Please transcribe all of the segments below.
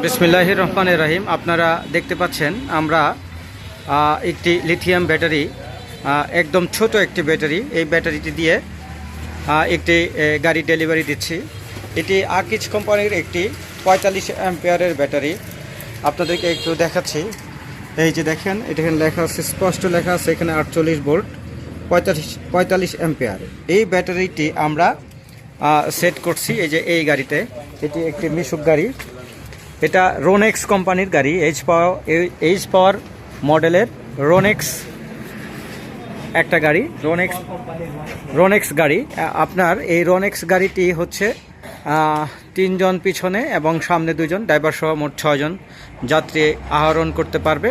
বিসমিল্লাহির রহমানির রহিম। আপনারা দেখতে পাচ্ছেন আমরা একটি লিথিয়াম ব্যাটারি, একদম ছোট একটি ব্যাটারি, এই ব্যাটারিটি দিয়ে একটি গাড়ি ডেলিভারি দিচ্ছি। এটি আকিজ কোম্পানির একটি 45 অ্যাম্পিয়ারের ব্যাটারি। আপনাদেরকে একটু দেখাচ্ছি। এই যে দেখেন, এখানে লেখা আছে, স্পষ্ট লেখা আছে এখানে 48 ভোল্ট 45 অ্যাম্পিয়ার। এই ব্যাটারিটি আমরা সেট করছি এই যে এই গাড়িতে। এটি একটি মিশুক গাড়ি, এটা রোনেক্স কোম্পানির গাড়ি, এইচ পাওয়ার মডেলের রোনেক্স একটা গাড়ি, রোনেক্স গাড়ি। আপনার এই রোনেক্স গাড়িটি হচ্ছে 3 জন পিছনে এবং সামনে 2 জন, ড্রাইভার সহ মোট 6 জন যাত্রী আহরণ করতে পারবে।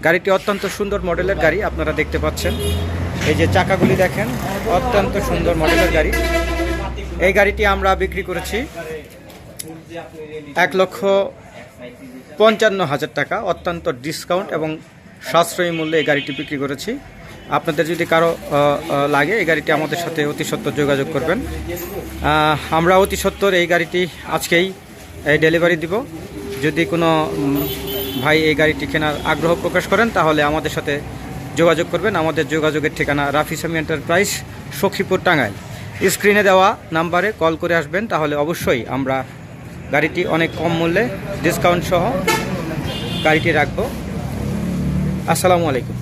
গাড়িটি অত্যন্ত সুন্দর মডেলের গাড়ি, আপনারা দেখতে পাচ্ছেন। এই যে চাকাগুলি দেখেন, অত্যন্ত সুন্দর মডেলের গাড়ি। এই গাড়িটি আমরা বিক্রি করেছি 1,55,000 টাকা, অত্যন্ত ডিসকাউন্ট এবং সাশ্রয়ী মূল্যে এই গাড়িটি বিক্রি করেছি। আপনাদের যদি কারো লাগে এই গাড়িটি আমাদের সাথে অতি সত্বর যোগাযোগ করবেন। আমরা অতি সত্বর এই গাড়িটি আজকেই ডেলিভারি দিব। যদি কোনো ভাই এই গাড়িটি কেনার আগ্রহ প্রকাশ করেন তাহলে আমাদের সাথে যোগাযোগ করবেন। আমাদের যোগাযোগের ঠিকানা রাফি সামি এন্টারপ্রাইজ, সখীপুর, টাঙ্গাইল। স্ক্রিনে দেওয়া নাম্বারে কল করে আসবেন, তাহলে অবশ্যই আমরা গাড়িটি অনেক কম মূল্যে ডিসকাউন্ট সহ গাড়িটি রাখবো। আসসালামু আলাইকুম।